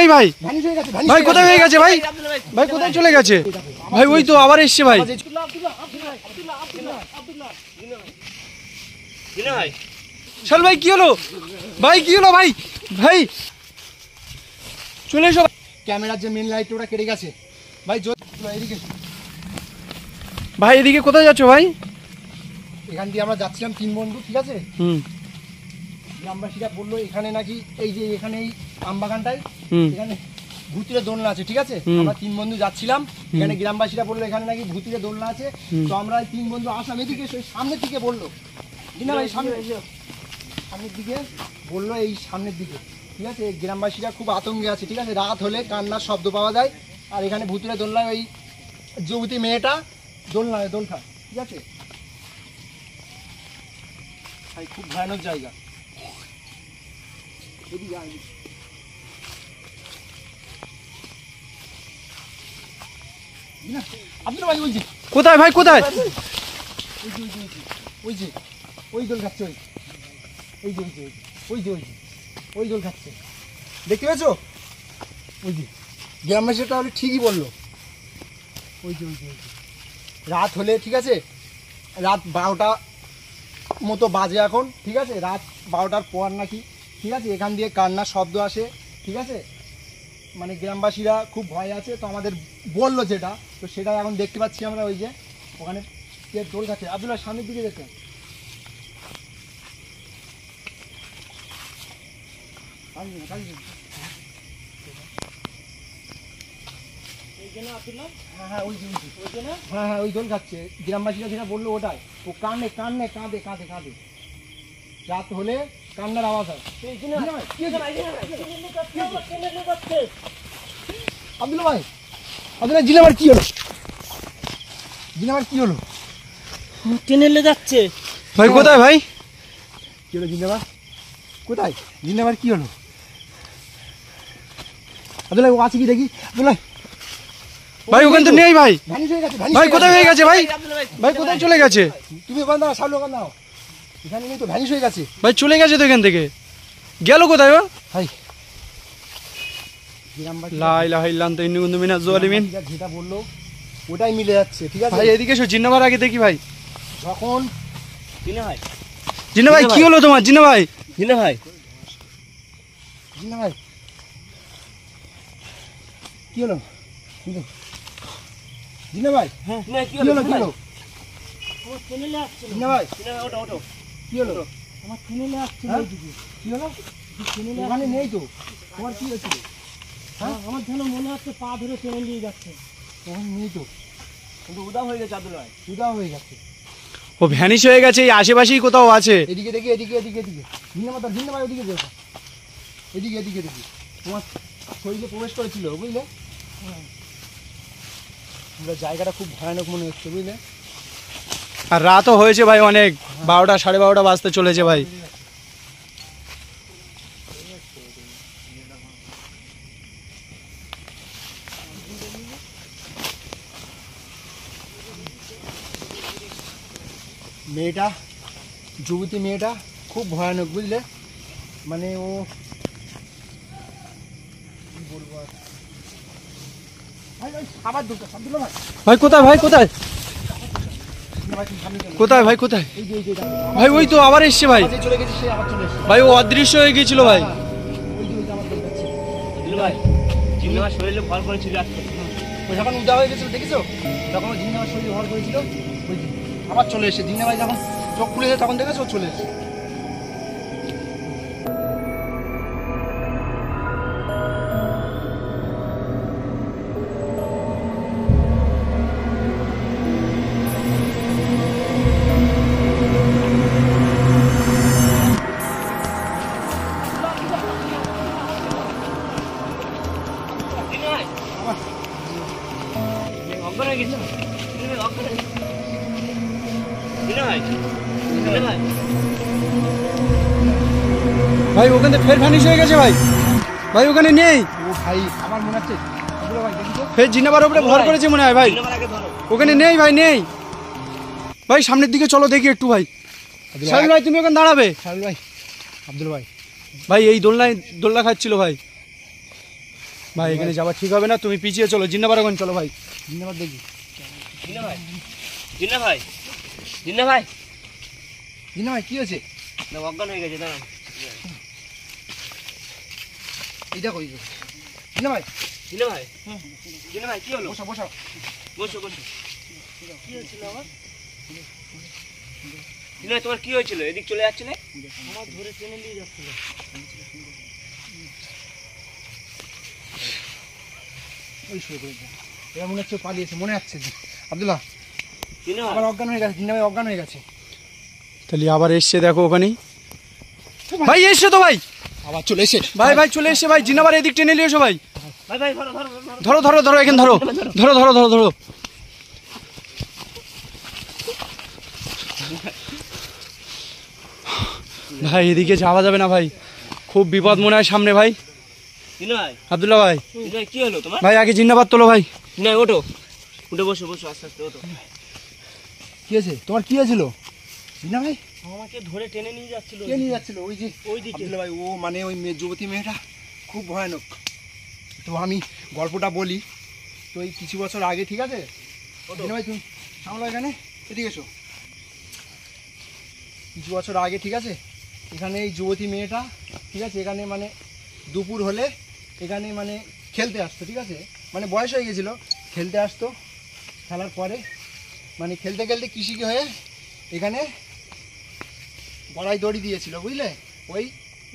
নেই ভাই। ভাই কোথায় হয়ে গেছে ভাই? ভাই কোথায় চলে গেছে ভাই? ওই তো আবার এসছে ভাই। চল ভাই কি হলো ভাই? কি হলো ভাই? ভাই চলে এসো। ক্যামেরার যে মেন লাইট ওটা কেটে গেছে ভাই। এদিকে ভাই এদিকে কোথায় যাচ্ছ ভাই? এখান দিয়ে আমরা যাচ্ছিলাম 3 বন্ধু, ঠিক আছে। গ্রামবাসীরা বললো এখানে নাকি এই যে এখানে এই আমবাগানটায় এখানে ভূতিরে দোলনা আছে, ঠিক আছে। আমরা 3 বন্ধু যাচ্ছিলাম, এখানে গ্রামবাসীরা বললো এখানে নাকি ভূতিরে দোলনা আছে। তো আমরা 3 বন্ধু আসলাম এদিকে, সামনের দিকে বললো না ভাই, সামনের দিকে বললো, এই সামনের দিকে, ঠিক আছে। গ্রামবাসীরা খুব আতঙ্কে আছে, ঠিক আছে। রাত হলে কান্নার শব্দ পাওয়া যায়, আর এখানে ভূতিরে দোলনায় ওই যুবতী মেয়েটা দোল খায়, ঠিক আছে। ভাই খুব ভয়ানক জায়গা। কোথায় ভাই? কোথায়? ওই দোল খাচ্ছে, ওই দোল খাচ্ছে, দেখতে পেয়েছো? ওই যে গ্রামবাসীরা তাহলে ঠিকই বললো, ওই যে রাত হলে, ঠিক আছে, রাত 12টা মতো বাজে এখন, ঠিক আছে। রাত 12টার পর নাকি, ঠিক আছে, এখান দিয়ে কান্নার শব্দ আসে, ঠিক আছে। মানে গ্রামবাসীরা খুব ভয় আছে, তো আমাদের বললো যেটা, তো সেটা এখন দেখতে পাচ্ছি আমরা। ওই যে ওখানে দোল খাচ্ছে। আব্দুল্লাহ সামনের দিকে যেতে, হ্যাঁ ওই দোল খাচ্ছে। গ্রামবাসীরা যেটা বললো ওটাই। ও কাঁদে। রাত হলে কান্নার আওয়াজ হয়। আব্দুল্লাহ জিনাবার কি হলো? টেনে যাচ্ছে ভাই কোথায় ভাই? কি হলো জিনাবার? কোথায় জিনাবার কি হলো? আব্দুল্লাহ ও আছে কি দেখি। আব্দুল্লাহ ভাই ওখানে তো নেই ভাই। ভাই কোথায় হয়ে গেছে ভাই? ভাই কোথায় চলে গেছে? তুমি ওখানে দাও, সামনে ওখানে দাও। এখানে নেই তো, ভ্যানিশ হয়ে গেছে। ভাই চলে গেছে তো এখান থেকে। গেল কোথায় ও? ভাই লা ইলাহা ইল্লাল্লাহ ইন্নাহু মিনাজ জালিমিন। যেটা বললো ওটাই মিলে যাচ্ছে, ঠিক আছে। ভাই এদিকে এসো, জিন্নাবার আগে দেখি ভাই। যখন জিন্না ভাই কি হলো তোমার? জিন্না ভাই কি হলো? জিন্না ভাই কি হলো? জিন্না ভাই কি হলো? আমার টেনে আসছে কি হলো? ওখানে নেই তো, তোমার কি হয়েছিল? আমার যেন মনে হচ্ছে পা ধরে টেনে নিয়ে যাচ্ছে। ওখানে নেই তো, কিন্তু উদা হয়ে গেছে আব্দুল ভাই, উদা হয়ে গেছে। ও ভ্যানিশ হয়ে গেছে, এই আশেপাশেই কোথাও আছে। এদিকে দেখি, এদিকে জিন্না ভাই ওদিকে দেখো, এদিকে দেখি। তোমার শরীরে প্রবেশ করেছিল, বুঝলে। জায়গাটা খুব ভয়ানক মনে হচ্ছে, বুঝলে। আর রাতও হয়েছে ভাই অনেক, 12টা 12:30 বাজতে চলেছে ভাই। মেয়েটা, যুবতী মেয়েটা খুব ভয়ানক, বুঝলে। মানে ও কি বলবো আর। আবার দুটো আব্দুল্লাহ ভাই কোথায় ভাই? কোথায় ভাই? কোথায় ভাই? ওই তো আবার এসছে ভাই। চলে গেছে, সে আবার চলে এসেছে ভাই ও অদৃশ্য হয়ে গিয়েছিল ভাই। জিন্নাবার শরীরে ভর করেছিল আজকে। ওই যখন উদা হয়ে গেছিল, দেখেছো? যখন জিন্নাবার শরীরে ভর করেছিল, ওই আবার চলে এসে জিন্না ভাই যখন চোখ খুলেছে তখন দেখেছো চলে এসেছে। ভাই ওখানে ফের ভ্যানিশ হয়ে গেছে ভাই। ভাই ওখানে নেই। ও ভাই আমার মনে হচ্ছে ভাই দেখি ফের জিন্নাবার উপরে ভর করেছে মনে হয় ভাই। ওখানে নেই ভাই, নেই ভাই। সামনের দিকে চলো দেখি একটু ভাই। শাহিল ভাই তুমি ওখানে দাঁড়াবে। শাহিল ভাই, আব্দুল ভাই ভাই এই দোলনা খাচ্ছিল ভাই। ভাই এখানে যাওয়া ঠিক হবে না, তুমি পিছিয়ে চলো, জিন্নাবার ওখানে চলো ভাই, জিন্নাবাদ দেখি। জিন্না ভাই, জিন্না ভাই, জিন্না ভাই, জিন্না ভাই কি হয়েছে? না অজ্ঞান হয়ে গেছে, দাঁড়ান। এই দেখো এই দেখো। জিন্না ভাই, জিন্না ভাই, জিন্না ভাই কি হলো? বসা বসা। বসো বসো। কি হয়েছিল আমার? জিন্না ভাই তোমার কি হয়েছিল? এদিক চলে যাচ্ছিলে? আমার ধরে টেনে নিয়ে যাচ্ছিল। ওই শুরু করে দাও। এবার মনে হচ্ছে পালিয়েছে, মনে হচ্ছে যে আব্দুল্লাহ জিন্না ভাই, আবার অজ্ঞান হয়ে গেছে, জিন্না ভাই অজ্ঞান হয়ে গেছে। তাহলে আবার এসছে দেখো ওখানেই, ভাই এসছে তো ভাই, আবার চলে এসে ভাই ভাই চলে এসছে ভাই, জিন্নাবার এদিক টেনে নিয়ে এসো ভাই, ভাই ভাই ধরো ধরো ধরো। ধরো ধরো ধরো, এখানে ধরো ধরো ধরো ধরো ধরো। ভাই এদিকে যাওয়া যাবে না ভাই, খুব বিপদ মনে হয় সামনে ভাই। জিন্না ভাই, আব্দুল্লাহ ভাই, জিন্না ভাই কি হলো তোমার? ভাই আগে জিন্নাবাদ তোলো ভাই। জিন্না ভাই ওঠো, উঠে বসো বসো, আস্তে আস্তে ওঠো। কি হয়েছে? তোমার কি হয়েছিল জিন্না ভাই? আমাকে ধরে টেনে নিয়ে যাচ্ছিল। কে নিয়ে যাচ্ছিল? ওই যে ওইদিকে। আব্দুল্লাহ ভাই, ও মানে ওই যুবতী মেয়েটা খুব ভয়ানক। তো আমি গল্পটা বলি, তো এই কিছু বছর আগে, ঠিক আছে জিন্না ভাই তুমি সামলা এখানে, এদিকে এসো। কিছু বছর আগে, ঠিক আছে, এখানে এই যুবতী মেয়েটা, ঠিক আছে, এখানে মানে দুপুর হলে এখানে মানে খেলতে আসতো, ঠিক আছে, মানে বয়স হয়ে গেছিলো, খেলতে আসতো, খেলার পরে মানে খেলতে খেলতে কৃষিকে হয়ে এখানে গলায় দড়ি দিয়েছিল, বুঝলে, ওই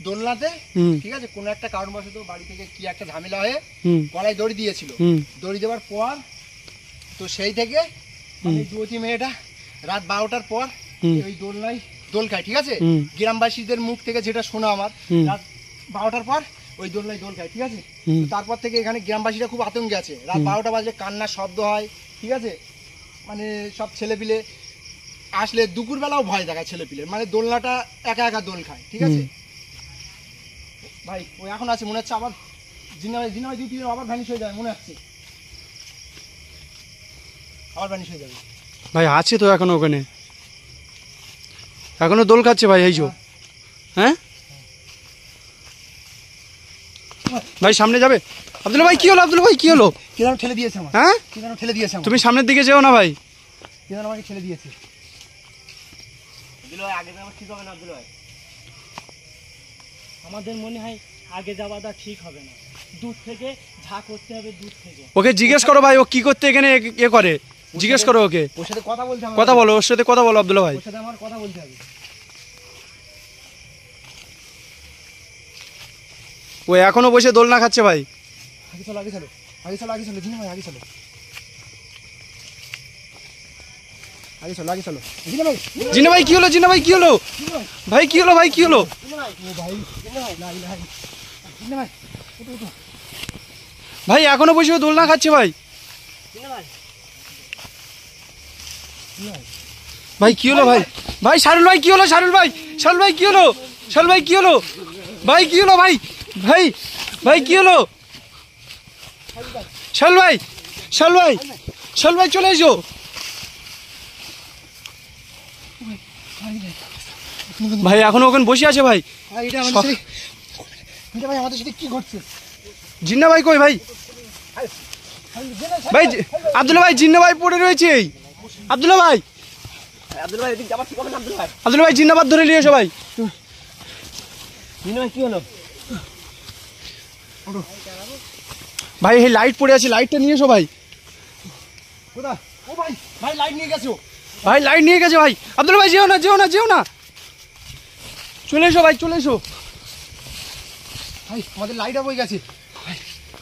দোলনাতে, হুম ঠিক আছে, কোনো একটা কারণবশত বাড়ি থেকে কি একটা ঝামেলা হয়ে হুম গলায় দড়ি দিয়েছিল। হুম দড়ি দেওয়ার পর তো সেই থেকে মানে যুবতী মেয়েটা রাত 12টার পর হুম। ওই দোলনায় দোল খায়, ঠিক আছে, হুম। গ্রামবাসীদের মুখ থেকে যেটা শোনা আমার, হুম। রাত 12টার পর ওই দোলনায় দোল খায়, ঠিক আছে। হুম। তো তারপর থেকে এখানে গ্রামবাসীরা খুব আতঙ্কে আছে, রাত 12টা বাজলে কান্নার শব্দ হয়, ঠিক আছে, মানে সব ছেলেপিলে আসলে দুপুরবেলাও ভয় দেখায় ছেলেপিলে, মানে দোলনাটা একা একা দোল খায়, ঠিক আছে। ভাই ওই এখন আছে, মনে হচ্ছে আবার জিন্না ভাই 2-3 দিন আবার ভ্যানিশ হয়ে যাবে মনে হচ্ছে, আবার ভ্যানিশ হয়ে যাবে। ভাই আছে তো এখনো ওখানে, এখনো দোল খাচ্ছে ভাই, এই যো। হ্যাঁ ভাই সামনে যাবে। আব্দুল্লাহ ভাই কি হলো? আব্দুল্লাহ ভাই কি হলো? কে যেন ঠেলে দিয়েছে আমার, হ্যাঁ কে যেন ঠেলে দিয়েছে আমার, তুমি সামনের দিকে যেও না ভাই। কে যেন আমাকে ঠেলে দিয়েছে। আব্দুল ভাই আগে যাওয়া ঠিক হবে না। আব্দুল ভাই আমাদের মনে হয় আগে যাওয়াটা ঠিক হবে না, দূর থেকে ঝা করতে হবে, দূর থেকে। ওকে জিজ্ঞেস করো ভাই, ও কি করতে এখানে এ করে, জিজ্ঞেস করো ওকে, ওর সাথে কথা বলতে হবে, কথা বলো ওর সাথে, কথা বলো আব্দুল্লাহ ভাই। ওর সাথে আমার কথা বলতে হবে। ও এখনো বসে দোলনা খাচ্ছে ভাই। আগে চলো, আগে চলো, আগে চলো, আগে চলো, জিন্না ভাই আগে চলো, আগে চলো, আগে চলো, জিন্না ভাই, জিন্না ভাই কি হলো? জিন্না ভাই কি হলো? ভাই কি হলো? ভাই কি হলো? জিন্না ভাই, ও ভাই, জিন্না ভাই, না ইলাহা, জিন্না ভাই, ওঠো ওঠো। ভাই এখনো বসে ও দোলনা খাচ্ছে ভাই। জিন্না ভাই, ভাই কি হলো ভাই? ভাই শারুল ভাই কি হলো? শারুল ভাই, শারুল ভাই কি হলো? শারুল ভাই কি হলো? ভাই কি হলো ভাই? ভাই ভাই কি হলো? শারুল ভাই, শারুল ভাই, শারুল ভাই চলে এসো। ভাই এখনো ওখানে বসে আছে ভাই। ভাই এটা আমাদের সাথে, এটা ভাই আমাদের সাথে কি ঘটছে? জিন্না ভাই কই ভাই? ভাই আব্দুল্লাহ ভাই, জিন্না ভাই পড়ে রয়েছে। আব্দুল্লাহ ভাই, আব্দুল ভাই এদিক যাওয়া ঠিক হবে না। আব্দুল ভাই, আব্দুল্লাহ ভাই জিন্নাবাদ ধরে নিয়ে এসো ভাই। জিন্না ভাই কি হলো? ভাই এই লাইট পড়ে আছে, লাইটটা নিয়ে এসো ভাই। কোথা? ও ভাই, ভাই লাইট নিয়ে গেছো। ভাই লাইট নিয়ে গেছে ভাই। আব্দুল্লাহ ভাই যেও না, যেও না, যেও না, চলে এসো ভাই, চলে এসো। ভাই আমাদের লাইট অফ হয়ে গেছে, ভাই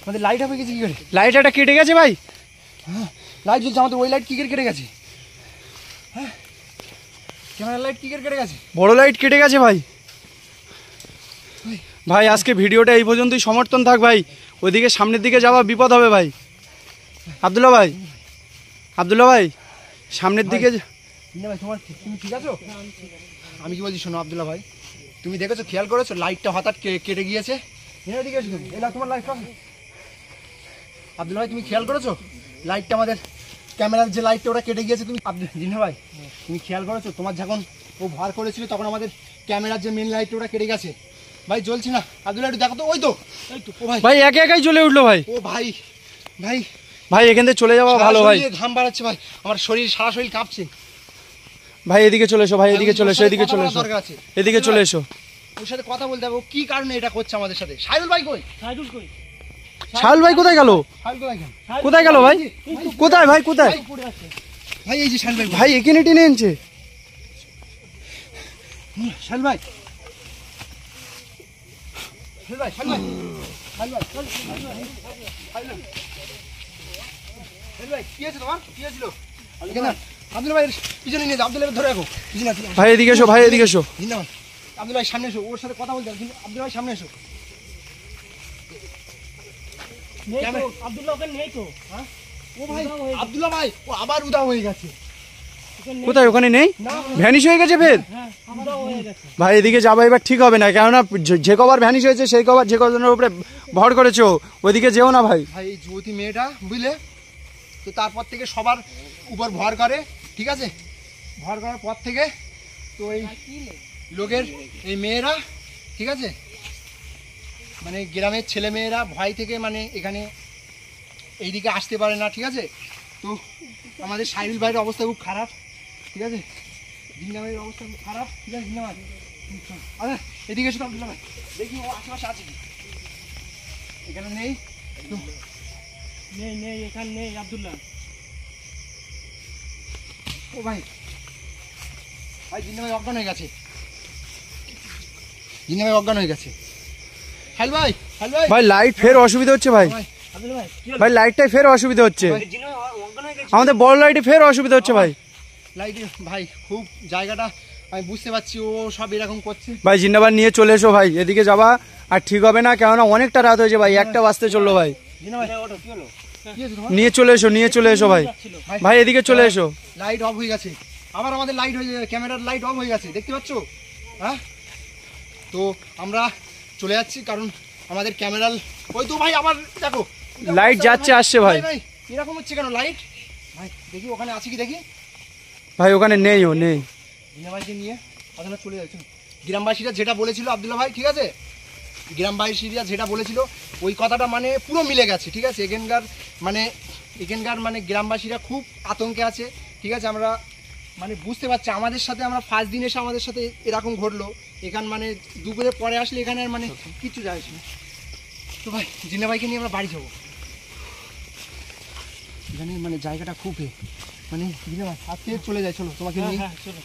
আমাদের লাইট অফ হয়ে গেছে কি করে? লাইট একটা কেটে গেছে ভাই। হ্যাঁ লাইট জ্বলছে আমাদের, ওই লাইট কি করে কেটে গেছে? হ্যাঁ ক্যামেরার লাইট কি করে কেটে গেছে? বড় লাইট কেটে গেছে ভাই। ভাই আজকে ভিডিওটা এই পর্যন্তই, সমর্থন থাক ভাই, ওইদিকে সামনের দিকে যাওয়া বিপদ হবে ভাই। আব্দুল্লাহ ভাই, আব্দুল্লাহ ভাই সামনের দিকে জিন্না ভাই তুমি ঠিক আছো? আমি কি বলছি শোনো আব্দুল্লাহ ভাই, তুমি দেখেছো, খেয়াল করেছো লাইটটা হঠাৎ কেটে গিয়েছে? এদিকে এসো তুমি, এলা তোমার লাইট আব্দুল্লাহ ভাই তুমি খেয়াল করেছো লাইটটা, আমাদের ক্যামেরার যে লাইটটা ওটা কেটে গিয়েছে? তুমি জিন্না ভাই তুমি খেয়াল করেছো, তোমার যখন ও ভার করেছিল তখন আমাদের ক্যামেরার যে মেন লাইটটা ওটা কেটে গেছে, ভাই জ্বলছি না, আব্দুল্লাহ একটু দেখো তো, ওই তো ও ভাই, ভাই একে একাই জ্বলে উঠলো ভাই। ও ভাই ভাই ভাই এখান থেকে চলে যাওয়া ভালো ভাই। ঘাম বাড়াচ্ছে ভাই, আমার শরীর সারা শরীর কাঁপছে। ভাই এদিকে চলে এসো, ভাই এদিকে চলে এসো, এদিকে চলে এসো, দরকার আছে, এদিকে চলে এসো। ওর সাথে কথা বলতে হবে, ও কি কারণে এটা করছে আমাদের সাথে। সাইদুল ভাই কই? সাইদুল কই? শাহুল ভাই কোথায় গেল? সাইদুল ভাই কেন? কোথায় গেল ভাই? কোথায় ভাই কোথায়? পড়ে আছে। ভাই এই যে সাইদুল ভাই, ভাই এখানে টেনে এনেছে। সাইদুল ভাই, সাইদুল ভাই, সাইদুল ভাই, সাইদুল ভাই, সাইদুল ভাই, কি হয়েছে তোমার? কি হয়েছিল? এখানে আব্দুল ভাই পিছনে নিয়ে যাও, আব্দুল ভাই ধরে রাখো পিছনে। ভাই এদিকে এসো, ভাই এদিকে এসো। জিন্দাবাদ। আব্দুল ভাই সামনে এসো, ওর সাথে কথা বলতে হবে। আব্দুল ভাই সামনে এসো। নেই তো, আব্দুল্লাহ ওখানে নেই তো। হ্যাঁ ও ভাই, আব্দুল্লাহ ভাই ও আবার উধাও হয়ে গেছে। কোথায়? ওখানে নেই, ভ্যানিশ হয়ে গেছে ফের। হ্যাঁ, উধাও হয়ে গেছে। ভাই এদিকে যাবো এবার ঠিক হবে না, কেননা যে কবার ভ্যানিশ হয়েছে সেই কবার যে কজনের উপরে ভর করেছো, ওইদিকে যেও না ভাই। ভাই এই যুবতী মেয়েটা বুঝলে তো, তারপর থেকে সবার উপর ভর করে, ঠিক আছে? ভর করার পর থেকে তো এই লোকের এই মেয়েরা, ঠিক আছে, মানে গ্রামের ছেলে মেয়েরা ভয় থেকে মানে এখানে এইদিকে আসতে পারে না, ঠিক আছে? তো আমাদের সাইদুল ভাইয়ের অবস্থা খুব খারাপ, ঠিক আছে? জিন্না ভাইয়ের অবস্থা খুব খারাপ, ঠিক আছে? জিন্না ভাই আচ্ছা এদিকে এসে আব্দুল্লাহ ভাই, দেখি ও আশেপাশে আছে কি। এখানে নেই তো, নেই নেই, এখানে নেই আব্দুল্লাহ। ও ভাই, ভাই জিন্না ভাই অজ্ঞান হয়ে গেছে, জিন্না ভাই অজ্ঞান হয়ে গেছে। হ্যালো ভাই, হ্যালো ভাই, ভাই লাইট ফের অসুবিধা হচ্ছে ভাই। আব্দুল্লাহ ভাই কি ভাই লাইটটাই ফের অসুবিধা হচ্ছে, জিনো অজ্ঞান হয়ে গেছে। আমাদের বড় লাইটে ফের অসুবিধা হচ্ছে ভাই। লাইট ভাই খুব জায়গাটা আমি বুঝতে পারছি, ও সব এরকম করছে। ভাই জিন্দাবাদ নিয়ে চলে এসো ভাই, এদিকে যাবা আর ঠিক হবে না, কেননা অনেকটা রাত হয়েছে ভাই, 1টা বাজতে চললো ভাই। জিন্না ভাই ওটা কি হলো? কি হয়েছে তোমার? নিয়ে চলে এসো, নিয়ে চলে এসো ভাই। ভাই এদিকে চলে এসো। লাইট অফ হয়ে গেছে, আবার আমাদের লাইট হয়ে যাবে, ক্যামেরার লাইট অফ হয়ে গেছে, দেখতে পাচ্ছো? হ্যাঁ তো আমরা চলে যাচ্ছি, কারণ আমাদের ক্যামেরাল ওই তো ভাই আবার দেখো লাইট যাচ্ছে আসছে ভাই। ভাই এরকম হচ্ছে কেন লাইট? ভাই দেখি ওখানে আছে কি দেখি। ভাই ওখানে নেই, ও নেই। জিনা ভাইকে নিয়ে ওখানে চলে যাচ্ছে। গ্রামবাসীরা যেটা বলেছিল আব্দুল্লাহ ভাই, ঠিক আছে, গ্রামবাসীরা যেটা বলেছিল ওই কথাটা মানে পুরো মিলে গেছে, ঠিক আছে? এখানকার মানে গ্রামবাসীরা খুব আতঙ্কে আছে, ঠিক আছে? আমরা মানে বুঝতে পারছি, আমাদের সাথে আমরা ফার্স্ট দিন এসে আমাদের সাথে এরকম ঘটলো, এখান মানে দুপুরে পরে আসলে এখানে আর মানে কিচ্ছু যায় না। তো ভাই জিনা ভাইকে নিয়ে আমরা বাড়ি যাবো, এখানে মানে জায়গাটা খুব মানে জিনা ভাই আজকে চলে যায়, চলো তোমাকে নিয়ে। হ্যাঁ চলো।